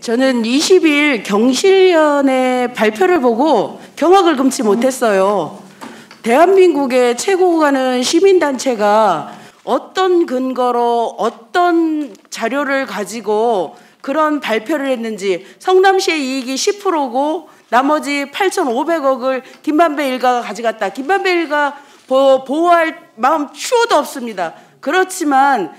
저는 20일 경실련의 발표를 보고 경악을 금치 못했어요. 대한민국의 최고가는 시민단체가 어떤 근거로 어떤 자료를 가지고 그런 발표를 했는지, 성남시의 이익이 10%고 나머지 8,500억을 김만배 일가가 가져갔다. 김만배 일가 보호할 마음 추호도 없습니다. 그렇지만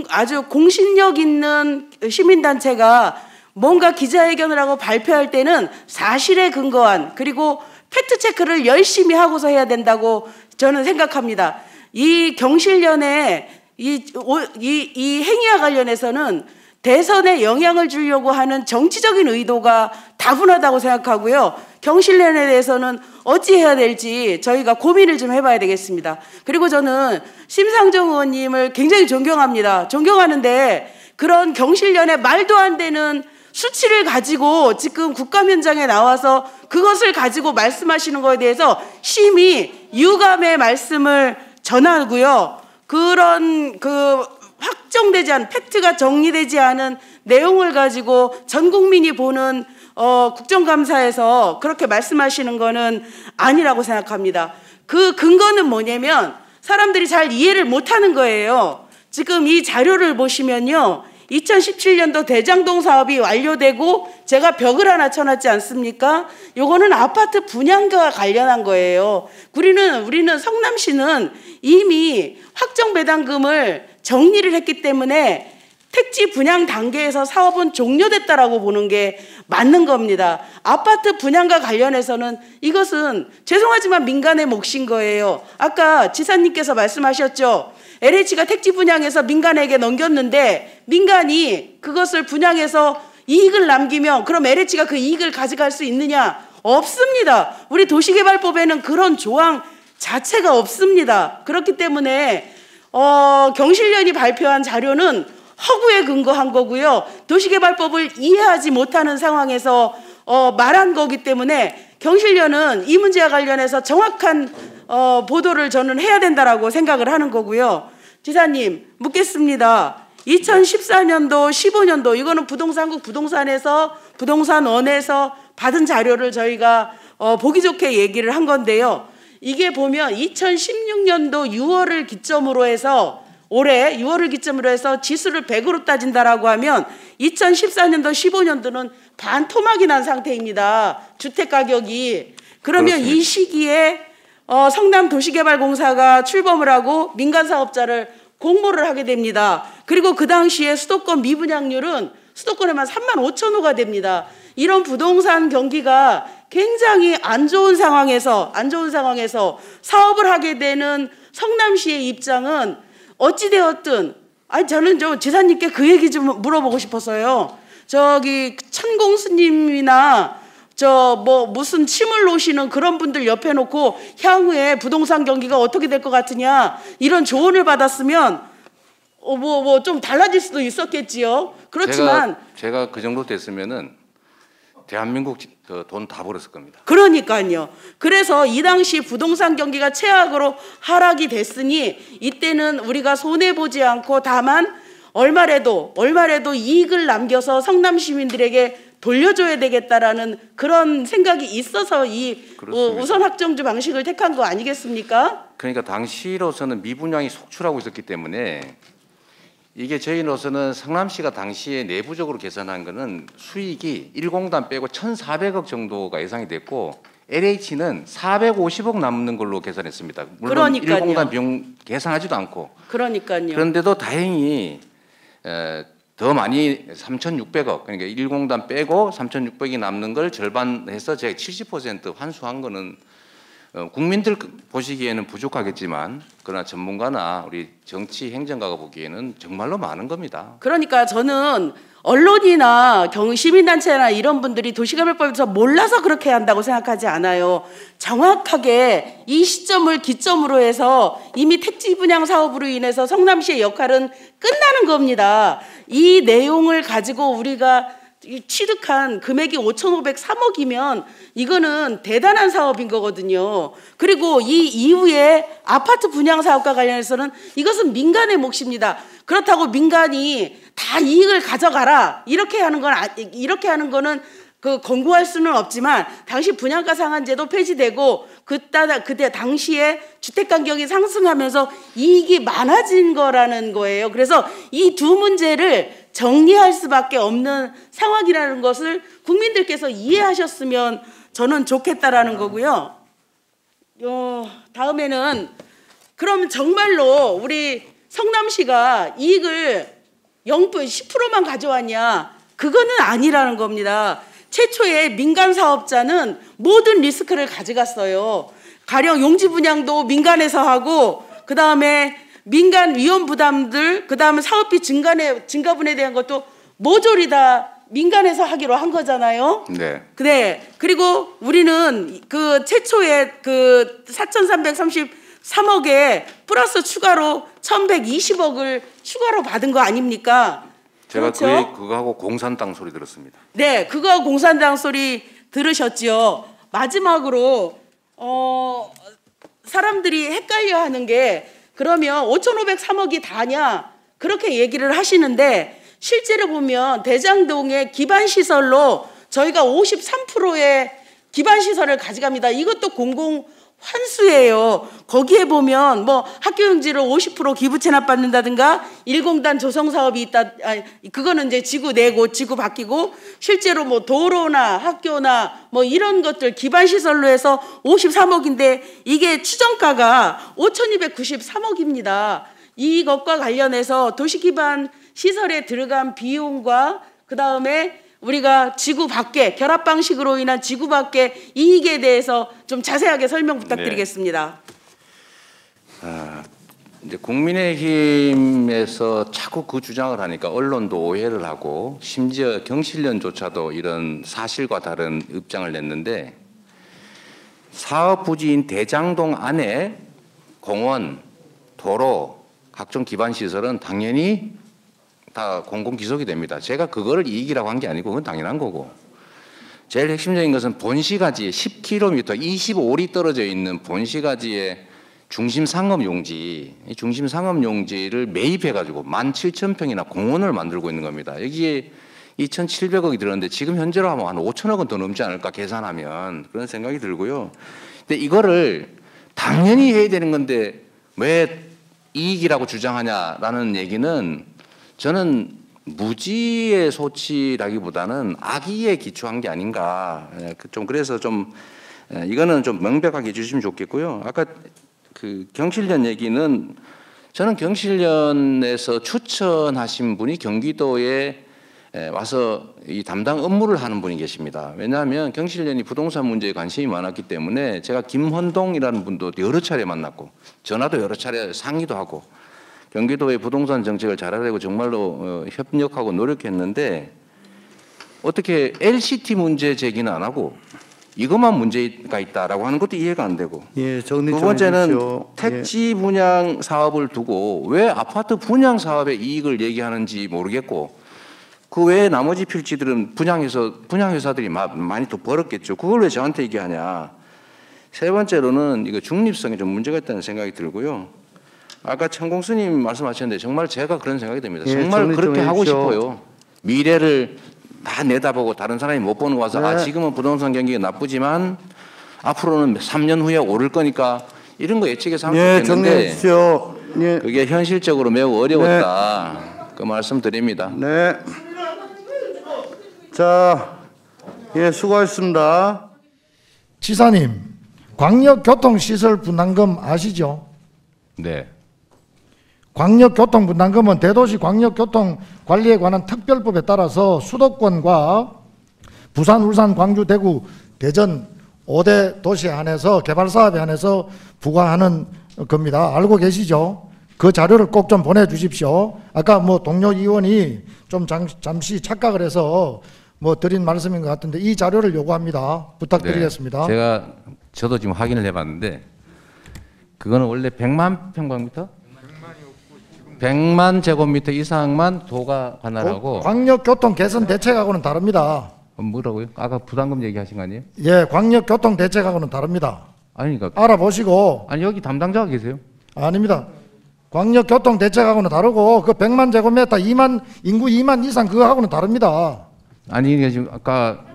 아주 공신력 있는 시민단체가 뭔가 기자회견을 하고 발표할 때는 사실에 근거한, 그리고 팩트체크를 열심히 하고서 해야 된다고 저는 생각합니다. 이 경실련의 이 행위와 관련해서는 대선에 영향을 주려고 하는 정치적인 의도가 다분하다고 생각하고요. 경실련에 대해서는 어찌해야 될지 저희가 고민을 좀 해봐야 되겠습니다. 그리고 저는 심상정 의원님을 굉장히 존경합니다. 존경하는데 그런 경실련의 말도 안 되는 수치를 가지고 지금 국감 현장에 나와서 그것을 가지고 말씀하시는 것에 대해서 심히 유감의 말씀을 전하고요. 그런 확정되지 않은, 팩트가 정리되지 않은 내용을 가지고 전 국민이 보는 국정감사에서 그렇게 말씀하시는 거는 아니라고 생각합니다. 그 근거는 뭐냐면 사람들이 잘 이해를 못하는 거예요. 지금 이 자료를 보시면요, 2017년도 대장동 사업이 완료되고 제가 벽을 하나 쳐놨지 않습니까? 요거는 아파트 분양과 관련한 거예요. 우리는 성남시는 이미 확정 배당금을 정리를 했기 때문에 택지 분양 단계에서 사업은 종료됐다라고 보는 게 맞는 겁니다. 아파트 분양과 관련해서는 이것은 죄송하지만 민간의 몫인 거예요. 아까 지사님께서 말씀하셨죠. LH가 택지 분양해서 민간에게 넘겼는데 민간이 그것을 분양해서 이익을 남기면 그럼 LH가 그 이익을 가져갈 수 있느냐? 없습니다. 우리 도시개발법에는 그런 조항 자체가 없습니다. 그렇기 때문에 경실련이 발표한 자료는 허구에 근거한 거고요. 도시개발법을 이해하지 못하는 상황에서 말한 거기 때문에 경실련은 이 문제와 관련해서 정확한 보도를 저는 해야 된다라고 생각을 하는 거고요. 지사님 묻겠습니다. 2014년도, 15년도 이거는 부동산국 부동산원에서 받은 자료를 저희가 보기 좋게 얘기를 한 건데요. 이게 보면 2016년도 6월을 기점으로 해서 올해 6월을 기점으로 해서 지수를 100으로 따진다라고 하면 2014년도, 15년도는 반토막이 난 상태입니다. 주택 가격이. 그러면 그렇습니다. 이 시기에 성남도시개발공사가 출범을 하고 민간사업자를 공모를 하게 됩니다. 그리고 그 당시에 수도권 미분양률은 수도권에만 35,000호가 됩니다. 이런 부동산 경기가 굉장히 안 좋은 상황에서 사업을 하게 되는 성남시의 입장은 어찌되었든, 저는 지사님께 그 얘기 좀 물어보고 싶었어요. 저기 천공스님이나 무슨 침을 놓으시는 그런 분들 옆에 놓고 향후에 부동산 경기가 어떻게 될 것 같으냐 이런 조언을 받았으면 좀 달라질 수도 있었겠지요. 그렇지만 제가 그 정도 됐으면은 대한민국 돈 다 벌었을 겁니다. 그러니까요. 그래서 이 당시 부동산 경기가 최악으로 하락이 됐으니 이때는 우리가 손해보지 않고 다만 얼마라도 이익을 남겨서 성남 시민들에게 돌려줘야 되겠다라는 그런 생각이 있어서 이 우선 확정주 방식을 택한 거 아니겠습니까? 그러니까 당시로서는 미분양이 속출하고 있었기 때문에 이게 저희로서는 성남시가 당시에 내부적으로 계산한 거는 수익이 1공단 빼고 1,400억 정도가 예상이 됐고 LH는 450억 남는 걸로 계산했습니다. 물론 그러니까요. 1공단 비용 계산하지도 않고. 그러니까요. 그런데도 다행히 더 많이 3,600억, 그러니까 1공단 빼고 3,600억이 남는 걸 절반해서 제가 70% 환수한 거는 국민들 보시기에는 부족하겠지만 그러나 전문가나 우리 정치 행정가가 보기에는 정말로 많은 겁니다. 그러니까 저는 언론이나 시민단체나 이런 분들이 도시개발법에서 몰라서 그렇게 한다고 생각하지 않아요. 정확하게 이 시점을 기점으로 해서 이미 택지 분양 사업으로 인해서 성남시의 역할은 끝나는 겁니다. 이 내용을 가지고 우리가 취득한 금액이 5,503억이면 이거는 대단한 사업인 거거든요. 그리고 이 이후에 아파트 분양 사업과 관련해서는 이것은 민간의 몫입니다. 그렇다고 민간이 다 이익을 가져가라 이렇게 하는 거는 그 권고할 수는 없지만 당시 분양가 상한제도 폐지되고 그때 당시에 주택 가격이 상승하면서 이익이 많아진 거라는 거예요. 그래서 이 두 문제를 정리할 수밖에 없는 상황이라는 것을 국민들께서 이해하셨으면 저는 좋겠다라는 거고요. 다음에는 그럼 정말로 우리 성남시가 이익을 10%만 가져왔냐? 그거는 아니라는 겁니다. 최초에 민간 사업자는 모든 리스크를 가져갔어요. 가령 용지 분양도 민간에서 하고, 그 다음에 민간 위험 부담들, 그 다음에 사업비 증가분에 대한 것도 모조리 다 민간에서 하기로 한 거잖아요. 네. 네. 그리고 우리는 그 최초에 그 4,333억에 플러스 추가로 1,120억을 추가로 받은 거 아닙니까? 제가 그렇죠? 그거하고 공산당 소리 들었습니다. 네, 그거 공산당 소리 들으셨죠. 마지막으로 사람들이 헷갈려하는 게 그러면 5,503억이 다냐 그렇게 얘기를 하시는데 실제로 보면 대장동의 기반시설로 저희가 53%의 기반시설을 가져갑니다. 이것도 공공환수예요. 거기에 보면 뭐 학교용지를 50% 기부 체납받는다든가 1공단 조성사업이 있다. 그거는 이제 지구 내고 지구 바뀌고 실제로 뭐 도로나 학교나 뭐 이런 것들 기반시설로 해서 53억인데 이게 추정가가 5,293억입니다. 이것과 관련해서 도시기반 시설에 들어간 비용과 그 다음에 우리가 지구 밖에 결합 방식으로 인한 지구 밖의 이익에 대해서 좀 자세하게 설명 부탁드리겠습니다. 네. 이제 국민의힘에서 자꾸 그 주장을 하니까 언론도 오해를 하고 심지어 경실련조차도 이런 사실과 다른 입장을 냈는데 사업 부지인 대장동 안에 공원, 도로, 각종 기반 시설은 당연히 다 공공기속이 됩니다. 제가 그거를 이익이라고 한 게 아니고 그건 당연한 거고 제일 핵심적인 것은 본시가지에 10km 25리 떨어져 있는 본시가지의 중심상업용지, 이 중심상업용지를 매입해가지고 17,000평이나 공원을 만들고 있는 겁니다. 여기에 2,700억이 들었는데 지금 현재로 하면 한 5천억은 더 넘지 않을까 계산하면 그런 생각이 들고요. 근데 이거를 당연히 해야 되는 건데 왜 이익이라고 주장하냐라는 얘기는 저는 무지의 소치라기보다는 악의에 기초한 게 아닌가. 좀 그래서 좀 이거는 좀 명백하게 해주시면 좋겠고요. 아까 그 경실련 얘기는 저는 경실련에서 추천하신 분이 경기도에 와서 이 담당 업무를 하는 분이 계십니다. 왜냐하면 경실련이 부동산 문제에 관심이 많았기 때문에 제가 김헌동이라는 분도 여러 차례 만났고 전화도 여러 차례 상의도 하고 경기도의 부동산 정책을 잘하려고 정말로 협력하고 노력했는데 어떻게 LCT 문제 제기는 안 하고 이것만 문제가 있다라고 하는 것도 이해가 안 되고 예, 정리 두 좀 번째는 해주십시오. 택지 분양 사업을 두고 왜 아파트 분양 사업의 이익을 얘기하는지 모르겠고 그 외에 나머지 필지들은 분양회사들이 많이 더 벌었겠죠. 그걸 왜 저한테 얘기하냐. 세 번째로는 이거 중립성에 좀 문제가 있다는 생각이 들고요. 아까 천공스님 말씀하셨는데 정말 제가 그런 생각이 듭니다. 예, 정말 그렇게 하고 해주십시오. 싶어요. 미래를 다 내다보고 다른 사람이 못 보는 거 와서 네. 지금은 부동산 경기가 나쁘지만 앞으로는 3년 후에 오를 거니까 이런 거 예측해서 하면 예, 좋겠는데 정리해 주십시오. 예. 그게 현실적으로 매우 어려웠다. 그 말씀 드립니다. 네. 자, 예, 수고하셨습니다. 지사님, 광역교통시설 분담금 아시죠? 네. 광역교통분담금은 대도시 광역교통관리에 관한 특별법에 따라서 수도권과 부산, 울산, 광주, 대구, 대전 5대 도시에 한해서 개발사업에 한해서 부과하는 겁니다. 알고 계시죠? 그 자료를 꼭 좀 보내주십시오. 아까 뭐 동료 의원이 좀 잠시 착각을 해서 뭐 드린 말씀인 것 같은데 이 자료를 요구합니다. 부탁드리겠습니다. 네. 저도 지금 확인을 해봤는데 그거는 원래 100만 평방미터? 100만이 없고 지금 100만 제곱미터 이상만 도가 관할하고 광역교통 개선 대책하고는 다릅니다. 뭐라고요? 아까 부담금 얘기하신 거 아니에요? 예, 광역교통 대책하고는 다릅니다. 아니 그러니까 알아보시고. 아니 여기 담당자가 계세요? 아닙니다. 광역교통 대책하고는 다르고 그 100만 제곱미터 인구 2만 이상 그거하고는 다릅니다. 아니 이게 지금 아까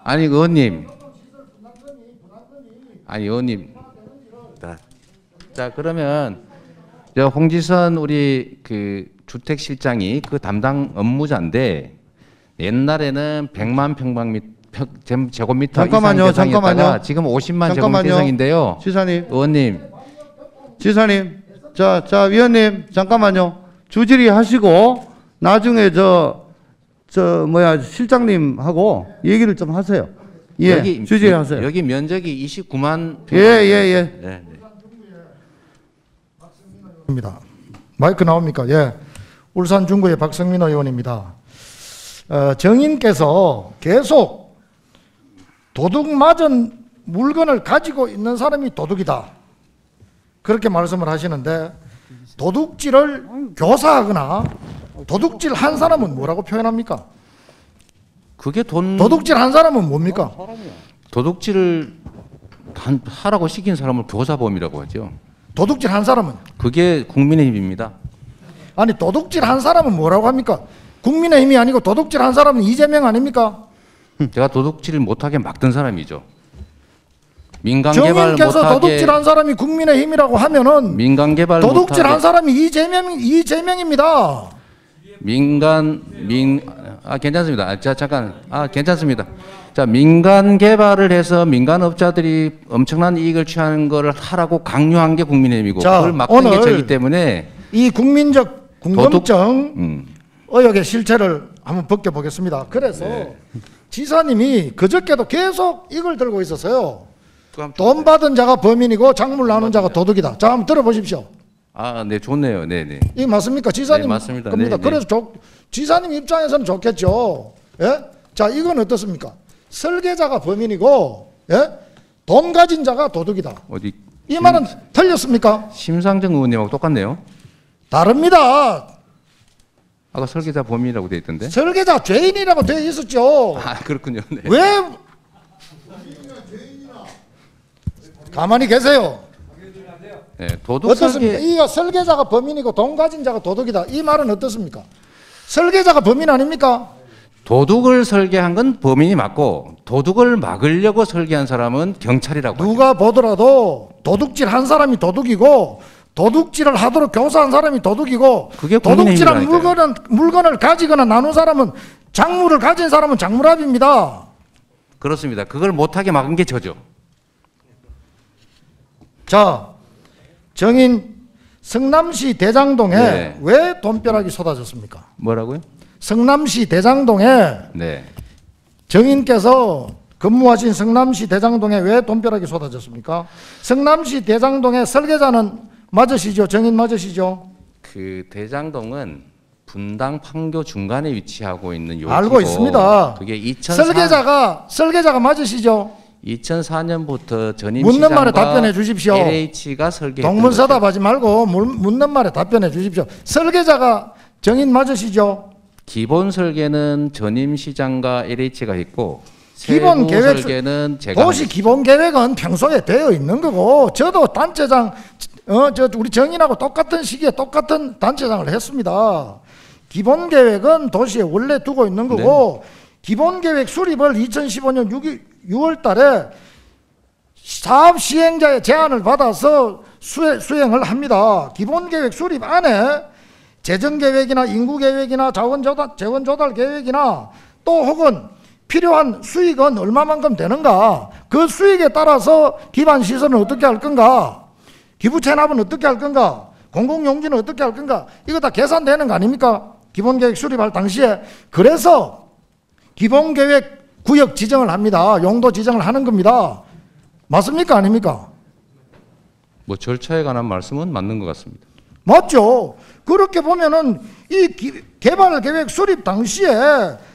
아니 의원님 아니 의원님 자 그러면 저 홍지선 우리 그 주택실장이 그 담당 업무자인데 옛날에는 100만 제곱미터 잠깐만요, 이상 계상이었다가 잠깐만요. 지금 50만 잠깐만요. 제곱미터 이상인데요. 지사님, 의원님 지사님, 자 위원님 잠깐만요. 주질이 하시고 나중에 실장님하고 얘기를 좀 하세요. 예, 여기 주질하세요. 여기 면적이 29만 평. 예. 네. 입니다. 마이크 나옵니까? 예. 울산 중구의 박성민 의원입니다. 정인께서 계속 도둑 맞은 물건을 가지고 있는 사람이 도둑이다. 그렇게 말씀을 하시는데 도둑질을 교사하거나 도둑질 한 사람은 뭐라고 표현합니까? 그게 도둑질 한 사람은 뭡니까? 도둑질을 하라고 시킨 사람을 교사범이라고 하죠. 도둑질 한 사람은? 그게 국민의힘입니다. 아니 도둑질 한 사람은 뭐라고 합니까? 국민의힘이 아니고 도둑질 한 사람은 이재명 아닙니까? 제가 도둑질을 못하게 막던 사람이죠. 민간 개발 정인께서 못하게 도둑질 한 사람이 국민의힘이라고 하면은 민간 개발 도둑질 못하게 한 사람이 이재명입니다. 괜찮습니다. 잠깐 괜찮습니다. 자 민간 개발을 해서 민간 업자들이 엄청난 이익을 취하는 것을 하라고 강요한 게 국민의힘이고 자, 그걸 막던 게 저기 때문에 이 국민적 궁금증 의혹의 실체를 한번 벗겨보겠습니다. 그래서 지사님이 그저께도 계속 이걸 들고 있었어요. 돈 받은 자가 범인이고 작물 나눈 자가 도둑이다. 자, 한번 들어보십시오. 네, 좋네요. 네. 이게 맞습니까? 지사님 네, 맞습니다. 겁니다. 네, 그래서 지사님 입장에서는 좋겠죠. 예? 자, 이건 어떻습니까? 설계자가 범인이고, 예? 돈 가진 자가 도둑이다. 어디 이 말은 틀렸습니까? 심상정 의원님하고 똑같네요. 다릅니다. 아까 설계자 범인이라고 돼 있던데. 설계자 죄인이라고 되어 있었죠. 그렇군요. 네. 왜? 가만히 계세요. 네, 도둑 어떻습니까? 이 설계자가 범인이고 돈 가진 자가 도둑이다. 이 말은 어떻습니까? 설계자가 범인 아닙니까? 도둑을 설계한 건 범인이 맞고 도둑을 막으려고 설계한 사람은 경찰이라고 누가 보더라도 도둑질 한 사람이 도둑이고 도둑질을 하도록 교사한 사람이 도둑이고 그게 도둑질한 물건을 가지거나 나눈 사람은 작물을 가진 사람은 작물압입니다. 그렇습니다. 그걸 못하게 막은 게 저죠. 자, 정인 성남시 대장동에 왜 돈벼락이 쏟아졌습니까? 뭐라고요? 성남시 대장동에 정인께서 근무하신 성남시 대장동에 왜 돈벼락이 쏟아졌습니까? 성남시 대장동의 설계자는 맞으시죠? 정인 맞으시죠? 그 대장동은 분당 판교 중간에 위치하고 있는 요지고 알고 있습니다. 그게 설계자가 맞으시죠? 2004년부터 전임 묻는 시장과 말에 답변해 주십시오. LH가 설계했던 동문서답하지 말고 묻는 말에 답변해 주십시오. 설계자가 정인 맞으시죠? 기본 설계는 전임 시장과 LH가 했고 기본 계획 설계는 제가 도시 기본 계획은 평소에 되어 있는 거고 저도 단체장 우리 정인하고 똑같은 시기에 똑같은 단체장을 했습니다. 기본 계획은 도시에 원래 두고 있는 거고 기본 계획 수립을 2015년 6월 달에 사업 시행자의 제안을 받아서 수행을 합니다. 기본 계획 수립 안에 재정 계획이나 인구 계획이나 재원 조달 계획이나 또 혹은 필요한 수익은 얼마만큼 되는가, 그 수익에 따라서 기반 시설은 어떻게 할 건가, 기부 체납은 어떻게 할 건가, 공공용지는 어떻게 할 건가, 이거 다 계산되는 거 아닙니까? 기본 계획 수립할 당시에. 그래서 기본 계획 구역 지정을 합니다. 용도 지정을 하는 겁니다. 맞습니까? 아닙니까? 뭐 절차에 관한 말씀은 맞는 것 같습니다. 맞죠. 그렇게 보면은 이 개발 계획 수립 당시에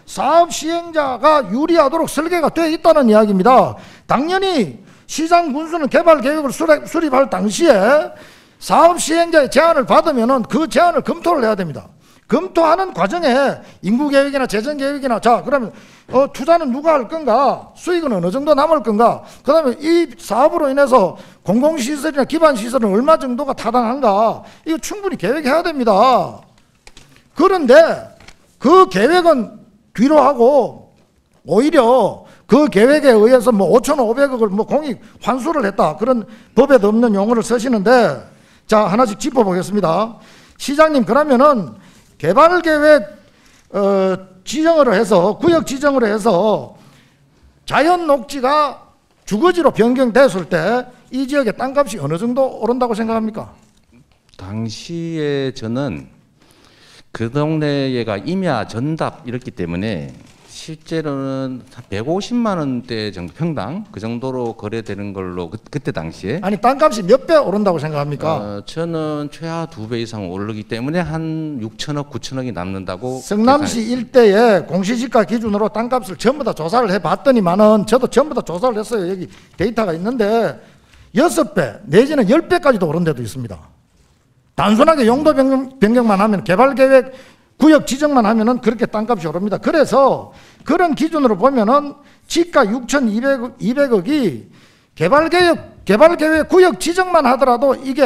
사업 시행자가 유리하도록 설계가 되어 있다는 이야기입니다. 당연히 시장 군수는 개발 계획을 수립할 당시에 사업 시행자의 제안을 받으면은 그 제안을 검토를 해야 됩니다. 검토하는 과정에 인구계획이나 재정계획이나 자 그러면 투자는 누가 할 건가, 수익은 어느 정도 남을 건가, 그 다음에 이 사업으로 인해서 공공시설이나 기반시설은 얼마 정도가 타당한가, 이거 충분히 계획해야 됩니다. 그런데 그 계획은 뒤로 하고 오히려 그 계획에 의해서 뭐 5,500억을 뭐 공익 환수를 했다, 그런 법에도 없는 용어를 쓰시는데, 자 하나씩 짚어보겠습니다. 시장님, 그러면은 개발계획 지정을 해서, 구역 지정을 해서 자연 녹지가 주거지로 변경됐을 때 이 지역의 땅값이 어느 정도 오른다고 생각합니까? 당시에 저는 그 동네가 임야 전답 이렇기 때문에 실제로는 150만 원대 정도 평당 그 정도로 거래되는 걸로 그때 당시에. 아니 땅값이 몇 배 오른다고 생각합니까? 저는 최하 2배 이상 오르기 때문에 한 6천억, 9천억이 남는다고. 성남시 일대에 공시지가 기준으로 땅값을 전부 다 조사를 해봤더니만은, 저도 전부 다 조사를 했어요. 여기 데이터가 있는데 6배 내지는 10배까지도 오른 데도 있습니다. 단순하게 용도 변경만 하면, 개발계획 구역 지정만 하면은 그렇게 땅값이 오릅니다. 그래서 그런 기준으로 보면은 지가 6,200억이 개발계획 구역 지정만 하더라도 이게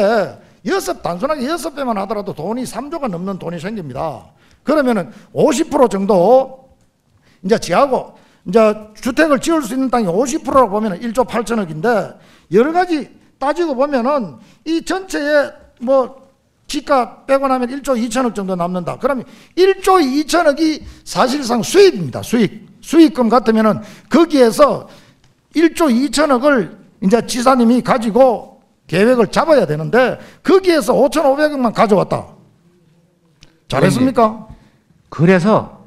단순하게 6배만 하더라도 돈이 3조가 넘는 돈이 생깁니다. 그러면은 50% 정도 이제 지하고 이제 주택을 지을 수 있는 땅이 50%라고 보면은 1조 8천억인데, 여러 가지 따지고 보면은 이 전체에 뭐 지가 빼고 나면 1조 2천억 정도 남는다. 그러면 1조 2천억이 사실상 수입입니다. 수익금 같으면은 거기에서 1조 2천억을 이제 지사님이 가지고 계획을 잡아야 되는데, 거기에서 5,500억만 가져왔다. 잘했습니까? 그래서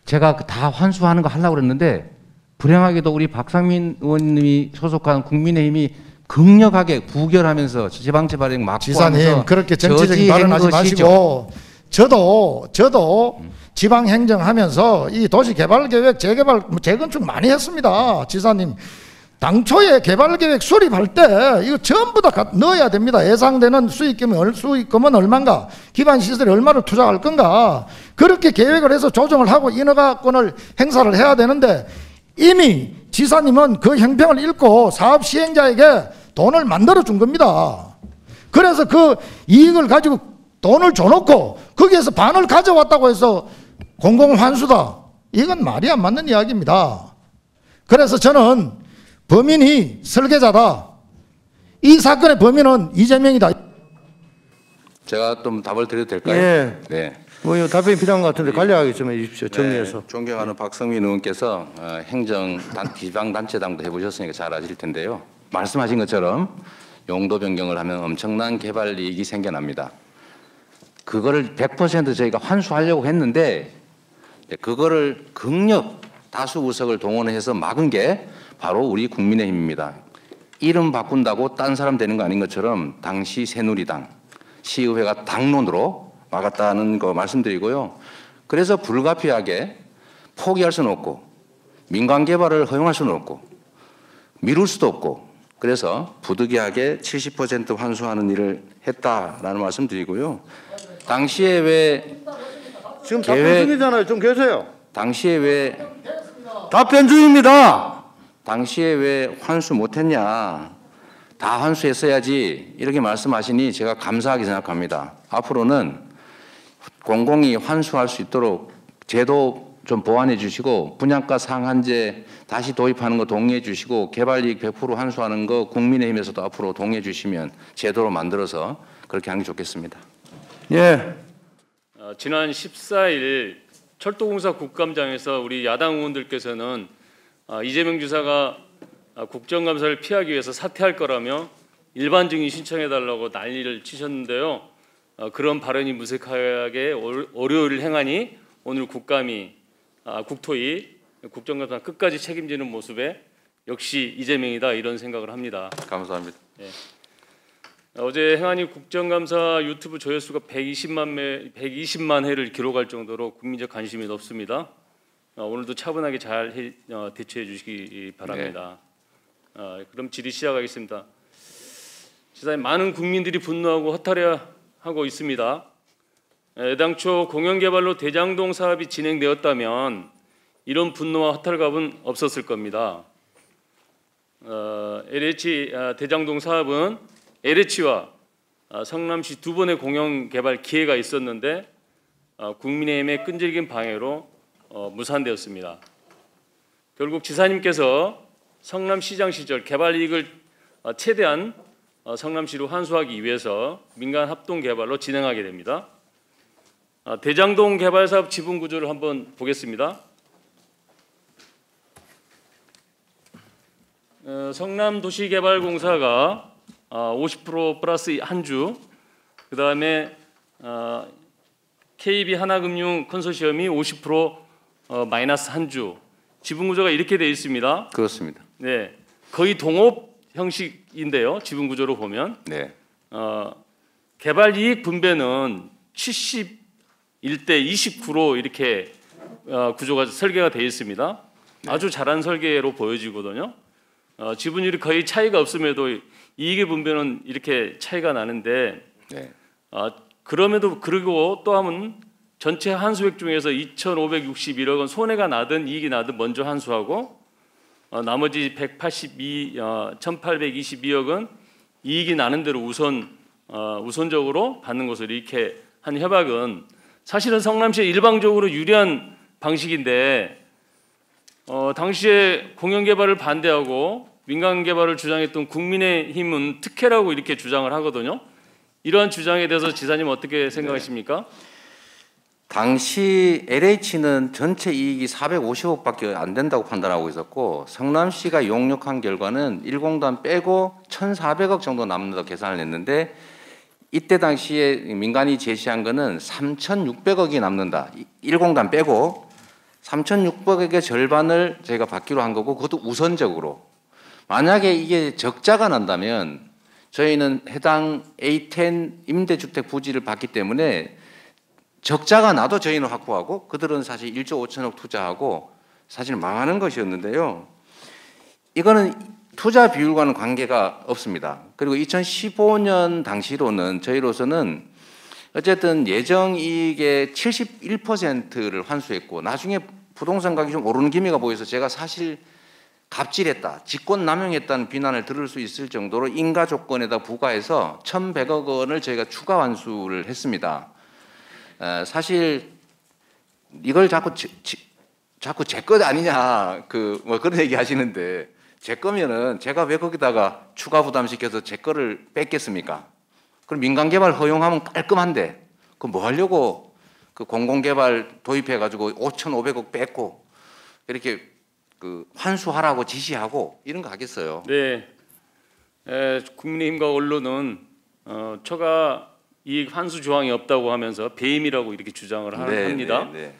제가 다 환수하는 거 하려고 그랬는데, 불행하게도 우리 박상민 의원님이 소속한 국민의힘이 강력하게 부결하면서 지방채발행 막고 지사님 그렇게 정치적인 발언하지 마시고, 저도 지방행정하면서 이 도시개발계획 재건축 많이 했습니다. 지사님, 당초에 개발계획 수립할 때 이거 전부 다 넣어야 됩니다. 예상되는 수익금은 얼마인가, 기반시설에 얼마를 투자할 건가, 그렇게 계획을 해서 조정을 하고 인허가권을 행사를 해야 되는데, 이미 지사님은 그 형평을 잃고 사업 시행자에게 돈을 만들어 준 겁니다. 그래서 그 이익을 가지고 돈을 줘놓고 거기에서 반을 가져왔다고 해서 공공환수다, 이건 말이 안 맞는 이야기입니다. 그래서 저는 범인이 설계자다, 이 사건의 범인은 이재명이다. 제가 좀 답을 드려도 될까요? 예. 네. 뭐 이거 답변이 필요한 것 같은데 간략하게 좀 해주십시오. 정리해서. 네, 존경하는 박성민 의원께서 지방단체장도 해보셨으니까 잘 아실 텐데요. 말씀하신 것처럼 용도 변경을 하면 엄청난 개발 이익이 생겨납니다. 그거를 100% 저희가 환수하려고 했는데, 그거를 극력 다수 의석을 동원해서 막은 게 바로 우리 국민의힘입니다. 이름 바꾼다고 딴 사람 되는 거 아닌 것처럼 당시 새누리당 시의회가 당론으로 막았다는 거 말씀드리고요. 그래서 불가피하게 포기할 수는 없고, 민간 개발을 허용할 수는 없고, 미룰 수도 없고, 그래서 부득이하게 70% 환수하는 일을 했다라는 말씀드리고요. 당시에 왜 지금 답변 중이잖아요. 좀 계세요. 당시에 왜 답변 중입니다. 당시에 왜 환수 못했냐, 다 환수했어야지 이렇게 말씀하시니 제가 감사하게 생각합니다. 앞으로는 공공이 환수할 수 있도록 제도 좀 보완해 주시고, 분양가 상한제 다시 도입하는 거 동의해 주시고, 개발이익 100% 환수하는 거 국민의힘에서도 앞으로 동의해 주시면 제도로 만들어서 그렇게 하는 게 좋겠습니다. 예. 지난 14일 철도공사 국감장에서 우리 야당 의원들께서는 이재명 지사가 국정감사를 피하기 위해서 사퇴할 거라며 일반 증인 신청해달라고 난리를 치셨는데요. 그런 발언이 무색하게 월요일 행하니 오늘 국토위 국정감사 끝까지 책임지는 모습에 역시 이재명이다, 이런 생각을 합니다. 감사합니다. 네. 어제 행안위 국정감사 유튜브 조회수가 120만 회를 기록할 정도로 국민적 관심이 높습니다. 오늘도 차분하게 잘 대처해 주시기 바랍니다. 그럼 질의 시작하겠습니다. 지사님, 많은 국민들이 분노하고 허탈해하고 있습니다. 애당초 공영개발로 대장동 사업이 진행되었다면 이런 분노와 허탈감은 없었을 겁니다. LH 대장동 사업은 LH와 성남시 두 번의 공영개발 기회가 있었는데 국민의힘의 끈질긴 방해로 무산되었습니다. 결국 지사님께서 성남시장 시절 개발 이익을 최대한 성남시로 환수하기 위해서 민간 합동 개발로 진행하게 됩니다. 대장동 개발 사업 지분 구조를 한번 보겠습니다. 성남도시개발공사가 50% 플러스 한 주, 그 다음에 KB 하나금융 컨소시엄이 50% 마이너스 한 주, 지분 구조가 이렇게 되어 있습니다. 그렇습니다. 네, 거의 동업 형식인데요. 지분 구조로 보면 네. 개발 이익 분배는 71대 29로 이렇게 구조가 설계가 되어 있습니다. 네. 아주 잘한 설계로 보여지거든요. 지분율이 거의 차이가 없음에도 이익의 분배는 이렇게 차이가 나는데 네. 그럼에도 그리고 또 하면 전체 환수액 중에서 2,561억 원 손해가 나든 이익이 나든 먼저 환수하고 나머지 1,822억은 이익이 나는 대로 우선적으로 받는 것으로 이렇게 한 협약은 사실은 성남시에 일방적으로 유리한 방식인데 당시에 공영개발을 반대하고 민간개발을 주장했던 국민의힘은 특혜라고 이렇게 주장을 하거든요. 이러한 주장에 대해서 지사님 어떻게 생각하십니까? 당시 LH는 전체 이익이 450억밖에 안 된다고 판단하고 있었고 성남시가 용역한 결과는 1공단 빼고 1,400억 정도 남는다고 계산을 했는데 이때 당시에 민간이 제시한 거는 3,600억이 남는다. 1공단 빼고 3,600억의 절반을 저희가 받기로 한 거고 그것도 우선적으로. 만약에 이게 적자가 난다면 저희는 해당 A10 임대주택 부지를 받기 때문에 적자가 나도 저희는 확보하고 그들은 사실 1조 5천억 투자하고 사실 망하는 것이었는데요. 이거는 투자 비율과는 관계가 없습니다. 그리고 2015년 당시로는 저희로서는 어쨌든 예정 이익의 71%를 환수했고 나중에 부동산 가격이 좀 오르는 기미가 보여서 제가 사실 갑질했다, 직권남용했다는 비난을 들을 수 있을 정도로 인가 조건에다 부과해서 1,100억 원을 저희가 추가 환수를 했습니다. 사실 이걸 자꾸 제 것 아니냐 뭐 그런 얘기 하시는데 제 거면은 제가 왜 거기다가 추가 부담시켜서 제 거를 뺏겠습니까? 그럼 민간개발 허용하면 깔끔한데 그 뭐 하려고 그 공공개발 도입해가지고 5,500억 뺏고 이렇게 환수하라고 지시하고 이런 거 하겠어요. 네, 국민의힘과 언론은 초과 이익 환수 조항이 없다고 하면서 배임이라고 이렇게 주장을 합니다. 네.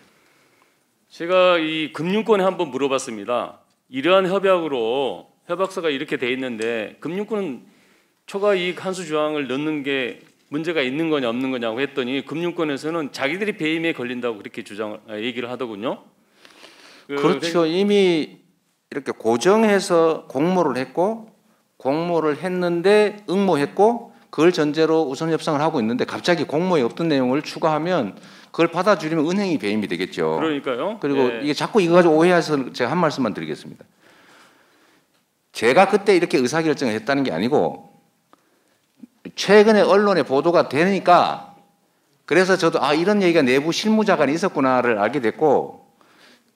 제가 이 금융권에 한번 물어봤습니다. 이러한 협약으로 협약서가 이렇게 돼 있는데 금융권은 초과 이익 환수 조항을 넣는 게 문제가 있는 거냐 없는 거냐고 했더니 금융권에서는 자기들이 배임에 걸린다고 그렇게 얘기를 하더군요. 그렇죠. 이미 이렇게 고정해서 공모를 했고 공모를 했는데 응모했고 그걸 전제로 우선 협상을 하고 있는데 갑자기 공모에 없던 내용을 추가하면 그걸 받아주려면 은행이 배임이 되겠죠. 그러니까요. 그리고 네. 이게 자꾸 이거 가지고 오해해서 제가 한 말씀만 드리겠습니다. 제가 그때 이렇게 의사결정을 했다는 게 아니고 최근에 언론에 보도가 되니까 그래서 저도 이런 얘기가 내부 실무자간에 있었구나를 알게 됐고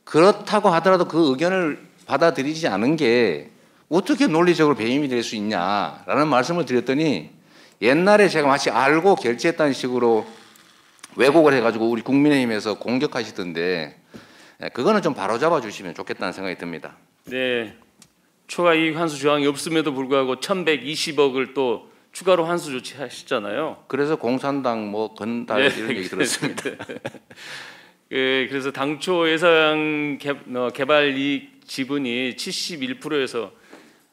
그렇다고 하더라도 그 의견을 받아들이지 않은 게 어떻게 논리적으로 배임이 될 수 있냐라는 말씀을 드렸더니 옛날에 제가 마치 알고 결제했다는 식으로 왜곡을 해가지고 우리 국민의힘에서 공격하시던데 그거는 좀 바로잡아 주시면 좋겠다는 생각이 듭니다. 네, 초과 이익 환수 조항이 없음에도 불구하고 1,120억을 또 추가로 환수 조치하셨잖아요. 그래서 공산당 뭐 건달 이런 얘기 들었습니다. 그래서 당초 예상 개발 이익 지분이 71%에서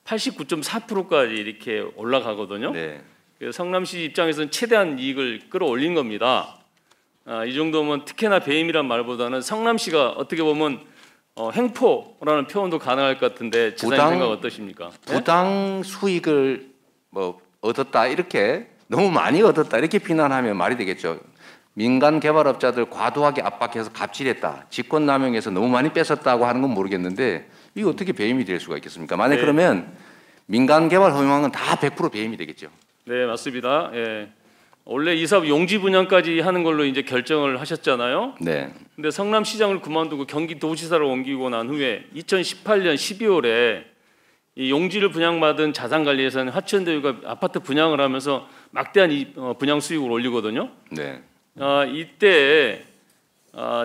89.4%까지 이렇게 올라가거든요. 네. 그래서 성남시 입장에서는 최대한 이익을 끌어올린 겁니다. 이 정도면 특혜나 배임이란 말보다는 성남시가 어떻게 보면 횡포라는 표현도 가능할 것 같은데 지사님 생각 어떠십니까? 부당 수익을 뭐 얻었다 이렇게 너무 많이 얻었다 이렇게 비난하면 말이 되겠죠. 민간 개발업자들 과도하게 압박해서 갑질했다, 직권남용해서 너무 많이 뺏었다고 하는 건 모르겠는데 이게 어떻게 배임이 될 수가 있겠습니까? 만약 네. 그러면 민간 개발 허용은 다 100% 배임이 되겠죠. 네, 맞습니다. 예. 원래 이 사업 용지 분양까지 하는 걸로 이제 결정을 하셨잖아요. 네. 근데 성남시장을 그만두고 경기도지사로 옮기고 난 후에 2018년 12월에 이 용지를 분양받은 자산관리회사는 화천대유가 아파트 분양을 하면서 막대한 분양 수익을 올리거든요. 네. 이때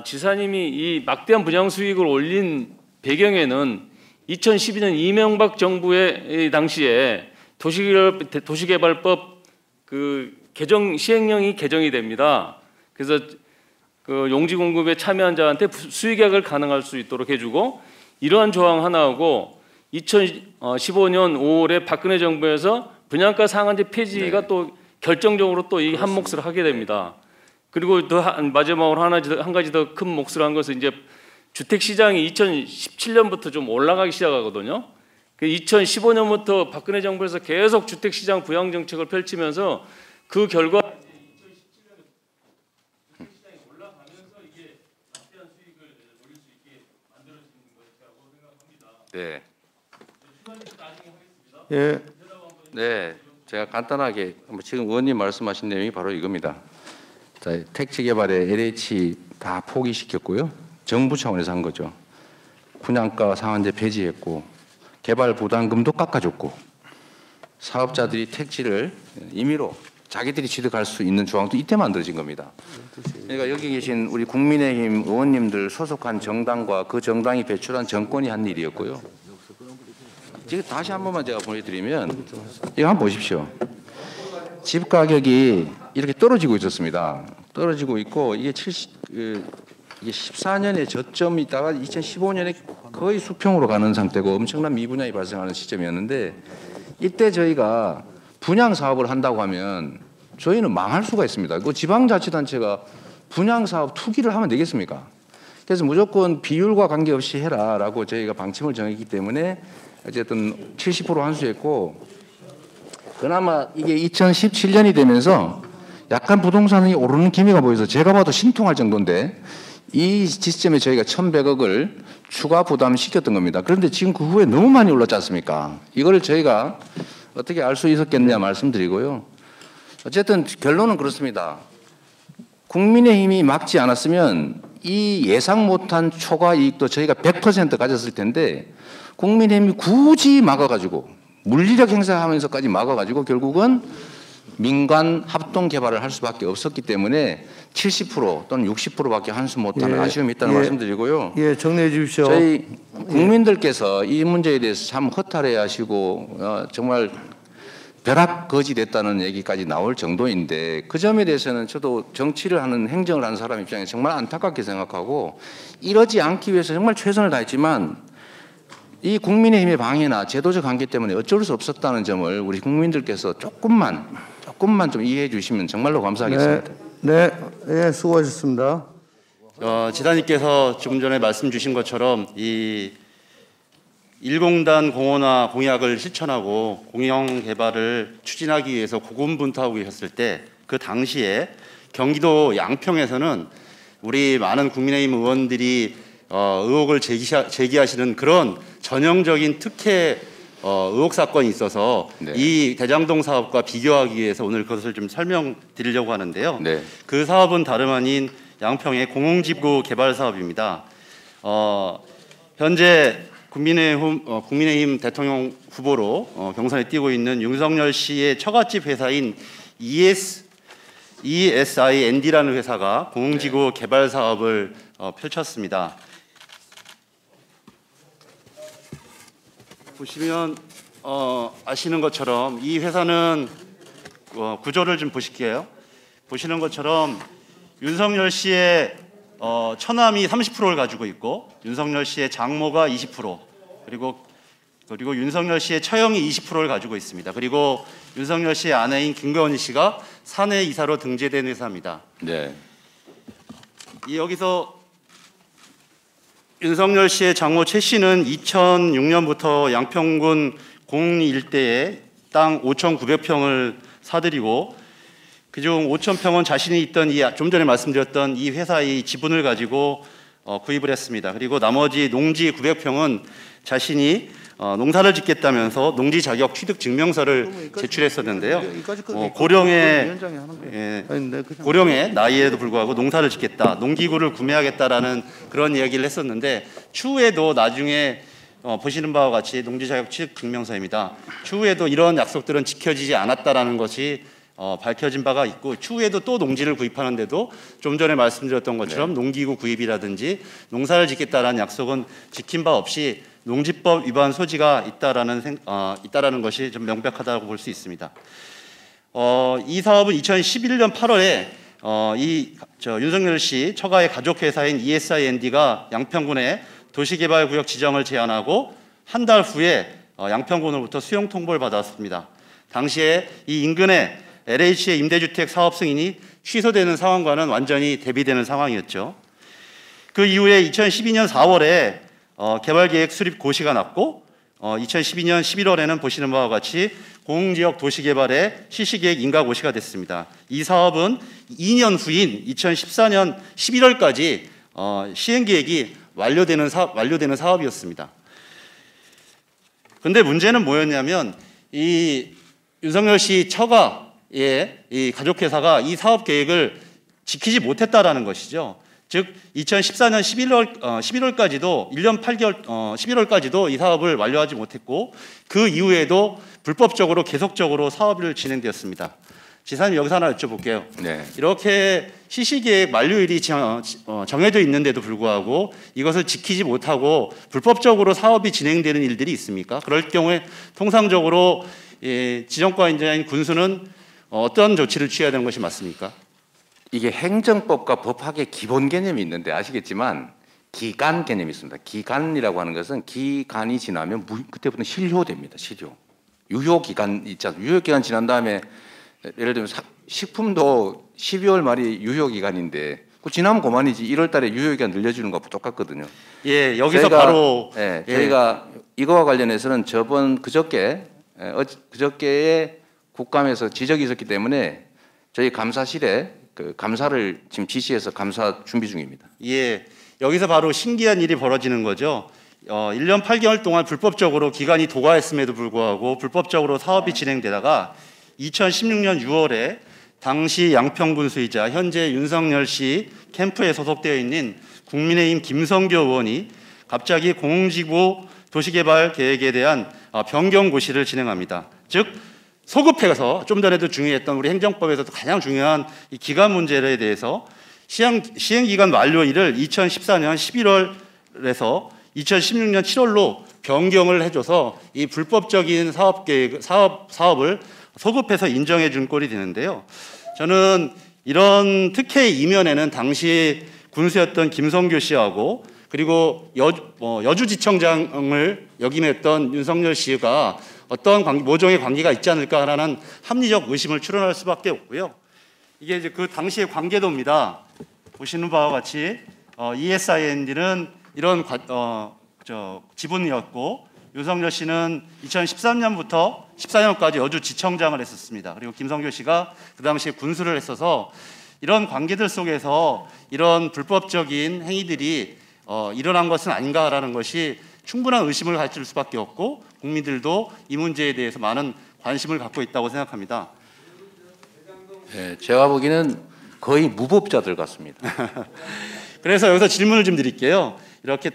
지사님이 이 막대한 분양 수익을 올린 배경에는 2012년 이명박 정부의 당시에 도시개발법 그 개정 시행령이 개정이 됩니다. 그래서 그 용지 공급에 참여한 자한테 수익액을 가능할 수 있도록 해주고, 이러한 조항 하나하고 2015년 5월에 박근혜 정부에서 분양가 상한제 폐지가 네. 또 결정적으로 또 이 한 몫을 하게 됩니다. 그리고 또 마지막으로 한 가지 더 큰 몫을 한 것은 이제 주택 시장이 2017년부터 좀 올라가기 시작하거든요. 2015년부터 박근혜 정부에서 계속 주택 시장 부양 정책을 펼치면서 그 결과 네. 예. 네, 제가 간단하게 지금 의원님 말씀하신 내용이 바로 이겁니다. 자, 택지 개발에 LH 다 포기시켰고요. 정부 차원에서 한 거죠. 분양가 상한제 폐지했고 개발 부담금도 깎아줬고 사업자들이 택지를 임의로 자기들이 취득할 수 있는 조항도 이때 만들어진 겁니다. 그러니까 여기 계신 우리 국민의힘 의원님들 소속한 정당과 그 정당이 배출한 정권이 한 일이었고요. 지금 다시 한 번만 제가 보여드리면 이거 한번 보십시오. 집 가격이 이렇게 떨어지고 있었습니다. 떨어지고 있고 이게 14년에 저점이 있다가 2015년에 거의 수평으로 가는 상태고 엄청난 미분양이 발생하는 시점이었는데, 이때 저희가 분양 사업을 한다고 하면 저희는 망할 수가 있습니다. 그 지방자치단체가 분양 사업 투기를 하면 되겠습니까? 그래서 무조건 비율과 관계없이 해라라고 저희가 방침을 정했기 때문에 어쨌든 70% 환수했고, 그나마 이게 2017년이 되면서 약간 부동산이 오르는 기미가 보여서 제가 봐도 신통할 정도인데 이 시점에 저희가 1,100억을 추가 부담시켰던 겁니다. 그런데 지금 그 후에 너무 많이 올랐지 않습니까? 이걸 저희가 어떻게 알 수 있었겠냐 말씀드리고요. 어쨌든 결론은 그렇습니다. 국민의힘이 막지 않았으면 이 예상 못한 초과 이익도 저희가 100% 가졌을 텐데 국민의힘이 굳이 막아가지고 물리력 행사하면서까지 막아가지고 결국은 민간 합동 개발을 할 수밖에 없었기 때문에 70% 또는 60%밖에 환수 못하는 아쉬움이 있다는 말씀드리고요. 예, 정리해 주십시오. 저희 국민들께서 이 문제에 대해서 참 허탈해 하시고 정말 벼락거지 됐다는 얘기까지 나올 정도인데, 그 점에 대해서는 저도 정치를 하는 행정을 하는 사람 입장에 정말 안타깝게 생각하고, 이러지 않기 위해서 정말 최선을 다했지만 이 국민의힘의 방해나 제도적 한계 때문에 어쩔 수 없었다는 점을 우리 국민들께서 조금만 좀 이해해 주시면 정말로 감사하겠습니다. 네, 네, 수고하셨습니다. 지사님께서 조금 전에 말씀 주신 것처럼 이 1공단 공원화 공약을 실천하고 공영 개발을 추진하기 위해서 고군분투하고 계셨을 때, 그 당시에 경기도 양평에서는 우리 많은 국민의힘 의원들이 의혹을 제기하시는 그런 전형적인 특혜 의혹 사건이 있어서 네. 이 대장동 사업과 비교하기 위해서 오늘 그것을 좀 설명드리려고 하는데요. 네. 그 사업은 다름 아닌 양평의 공공지구 개발 사업입니다. 현재 국민의힘 대통령 후보로 경선에 뛰고 있는 윤석열 씨의 처갓집 회사인 ESIND라는 회사가 공공지구 개발 사업을 펼쳤습니다. 보시면 아시는 것처럼 이 회사는 구조를 좀 보실게요. 보시는 것처럼 윤석열 씨의 처남이 30%를 가지고 있고 윤석열 씨의 장모가 20%, 그리고 윤석열 씨의 처형이 20%를 가지고 있습니다. 그리고 윤석열 씨의 아내인 김건희 씨가 사내 이사로 등재된 회사입니다. 네. 여기서 윤석열 씨의 장모 최 씨는 2006년부터 양평군 공리 일대에 땅 5,900평을 사들이고 그중 5,000평은 자신이 있던 좀 전에 말씀드렸던 이 회사의 지분을 가지고 구입을 했습니다. 그리고 나머지 농지 900평은 자신이 농사를 짓겠다면서 농지 자격 취득 증명서를 제출했었는데요. 고령의 나이에도 불구하고 농사를 짓겠다, 농기구를 구매하겠다라는 그런 이야기를 했었는데 추후에도 나중에 보시는 바와 같이 농지 자격 취득 증명서입니다. 추후에도 이런 약속들은 지켜지지 않았다라는 것이 밝혀진 바가 있고 추후에도 또 농지를 구입하는데도 좀 전에 말씀드렸던 것처럼 농기구 구입이라든지 농사를 짓겠다라는 약속은 지킨 바 없이 농지법 위반 소지가 있다라는 것이 좀 명백하다고 볼 수 있습니다. 이 사업은 2011년 8월에 윤석열 씨 처가의 가족회사인 ESIND가 양평군에 도시개발구역 지정을 제안하고 한 달 후에 양평군으로부터 수용 통보를 받았습니다. 당시에 이 인근에 LH의 임대주택 사업 승인이 취소되는 상황과는 완전히 대비되는 상황이었죠. 그 이후에 2012년 4월에 개발계획 수립 고시가 났고 2012년 11월에는 보시는 바와 같이 공공지역 도시개발의 실시계획 인가고시가 됐습니다. 이 사업은 2년 후인 2014년 11월까지 시행계획이 완료되는 사업이었습니다. 그런데 문제는 뭐였냐면 이 윤석열 씨 처가의 이 가족회사가 이 사업 계획을 지키지 못했다라는 것이죠. 즉 2014년 11월까지도 1년 8개월 11월까지도 이 사업을 완료하지 못했고 그 이후에도 불법적으로 계속적으로 사업을 진행되었습니다. 지사님 여기서 하나 여쭤볼게요. 네. 이렇게 실시계획 만료일이 정해져 있는데도 불구하고 이것을 지키지 못하고 불법적으로 사업이 진행되는 일들이 있습니까? 그럴 경우에 통상적으로 지정권자인 군수는 어떤 조치를 취해야 되는 것이 맞습니까? 이게 행정법과 법학의 기본 개념이 있는데 아시겠지만 기간 개념이 있습니다. 기간이라고 하는 것은 기간이 지나면 그때부터 실효됩니다. 실효. 유효 기간 있잖아요. 유효 기간 지난 다음에 예를 들면 식품도 12월 말이 유효 기간인데 그 지나면 그만이지. 1월 달에 유효 기간 늘려주는 것과 똑같거든요. 예, 여기서 바로 저희가 이거와 관련해서는 그저께에 국감에서 지적이 있었기 때문에 저희 감사실에 그 감사를 지금 지시해서 감사 준비 중입니다. 예, 여기서 바로 신기한 일이 벌어지는 거죠. 1년 8개월 동안 불법적으로 기간이 도과했음에도 불구하고 불법적으로 사업이 진행되다가 2016년 6월에 당시 양평군수이자 현재 윤석열 씨 캠프에 소속되어 있는 국민의힘 김성교 의원이 갑자기 공공지구 도시개발 계획에 대한 변경 고시를 진행합니다. 즉 소급해서 좀 전에도 중요했던 우리 행정법에서도 가장 중요한 이 기간 문제에 대해서 시행기간 만료일을 2014년 11월에서 2016년 7월로 변경을 해줘서 이 불법적인 사업을 소급해서 인정해 준 꼴이 되는데요. 저는 이런 특혜의 이면에는 당시 군수였던 김성교 씨하고 그리고 여주지청장을 역임했던 윤석열 씨가 어떤 모종의 관계가 있지 않을까라는 합리적 의심을 추론할 수밖에 없고요. 이게 이제 그 당시의 관계도입니다. 보시는 바와 같이 ESIND는 이런 지분이었고 윤석열 씨는 2013년부터 14년까지 여주지청장을 했었습니다. 그리고 김성교 씨가 그 당시에 군수를 했어서 이런 관계들 속에서 이런 불법적인 행위들이 일어난 것은 아닌가라는 것이 충분한 의심을 가질 수밖에 없고 국민들도 이 문제에 대해서 많은 관심을 갖고 있다고 생각합니다. 네, 제가 보기에는 거의 무법자들 같습니다. 그래서 여기서 질문을 좀 드릴게요. 이렇게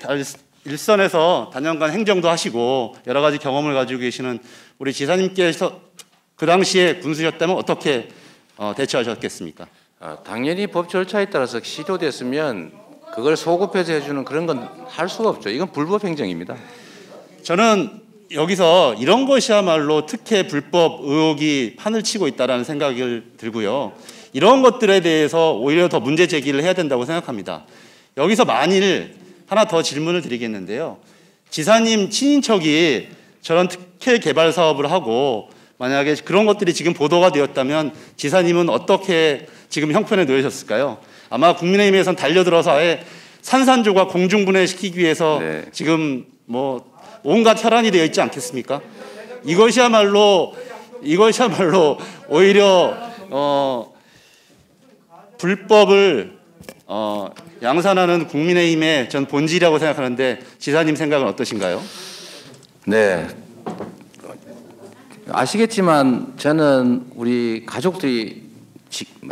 일선에서 단연간 행정도 하시고 여러 가지 경험을 가지고 계시는 우리 지사님께서 그 당시에 군수셨다면 어떻게 대처하셨겠습니까? 당연히 법 절차에 따라서 시도됐으면 그걸 소급해서 해주는 그런 건 할 수가 없죠. 이건 불법 행정입니다. 저는 여기서 이런 것이야말로 특혜 불법 의혹이 판을 치고 있다는 생각을 들고요. 이런 것들에 대해서 오히려 더 문제 제기를 해야 된다고 생각합니다. 여기서 만일 하나 더 질문을 드리겠는데요. 지사님 친인척이 저런 특혜 개발 사업을 하고 만약에 그런 것들이 지금 보도가 되었다면 지사님은 어떻게 지금 형편에 놓이셨을까요? 아마 국민의힘에서는 달려들어서 아예 산산조각 공중분해시키기 위해서 지금 뭐 온갖 혈안이 되어 있지 않겠습니까? 이것이야말로 이것이야말로 오히려 불법을 양산하는 국민의힘의 전 본질이라고 생각하는데 지사님 생각은 어떠신가요? 네. 아시겠지만 저는 우리 가족들이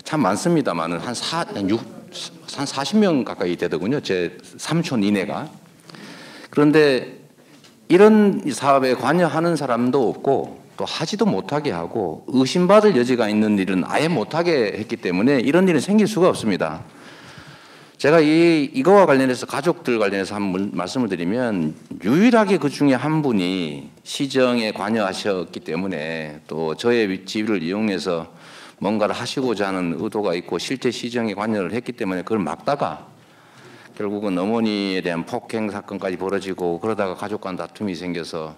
참 많습니다만은 한 40명 가까이 되더군요. 제 삼촌 이내가. 그런데 이런 사업에 관여하는 사람도 없고 또 하지도 못하게 하고 의심받을 여지가 있는 일은 아예 못하게 했기 때문에 이런 일은 생길 수가 없습니다. 제가 이거와 관련해서 가족들 관련해서 한번 말씀을 드리면 유일하게 그 중에 한 분이 시정에 관여하셨기 때문에 또 저의 지위를 이용해서 뭔가를 하시고자 하는 의도가 있고 실제 시정에 관여를 했기 때문에 그걸 막다가 결국은 어머니에 대한 폭행 사건까지 벌어지고 그러다가 가족 간 다툼이 생겨서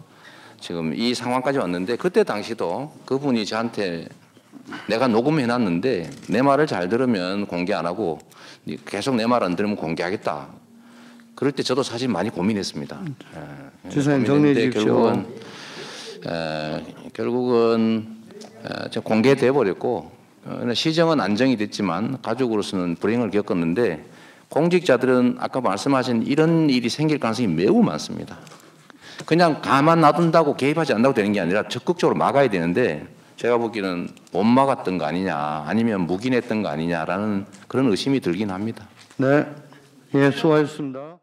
지금 이 상황까지 왔는데 그때 당시도 그분이 저한테 내가 녹음해놨는데 내 말을 잘 들으면 공개 안 하고 계속 내 말 안 들으면 공개하겠다. 그럴 때 저도 사실 많이 고민했습니다. 지사님 정리해 주십시오. 결국은 공개돼 버렸고 시정은 안정이 됐지만 가족으로서는 불행을 겪었는데 공직자들은 아까 말씀하신 이런 일이 생길 가능성이 매우 많습니다. 그냥 가만 놔둔다고 개입하지 않는다고 되는 게 아니라 적극적으로 막아야 되는데 제가 보기에는 못 막았던 거 아니냐 아니면 묵인했던 거 아니냐라는 그런 의심이 들긴 합니다. 네. 예, 수고하셨습니다.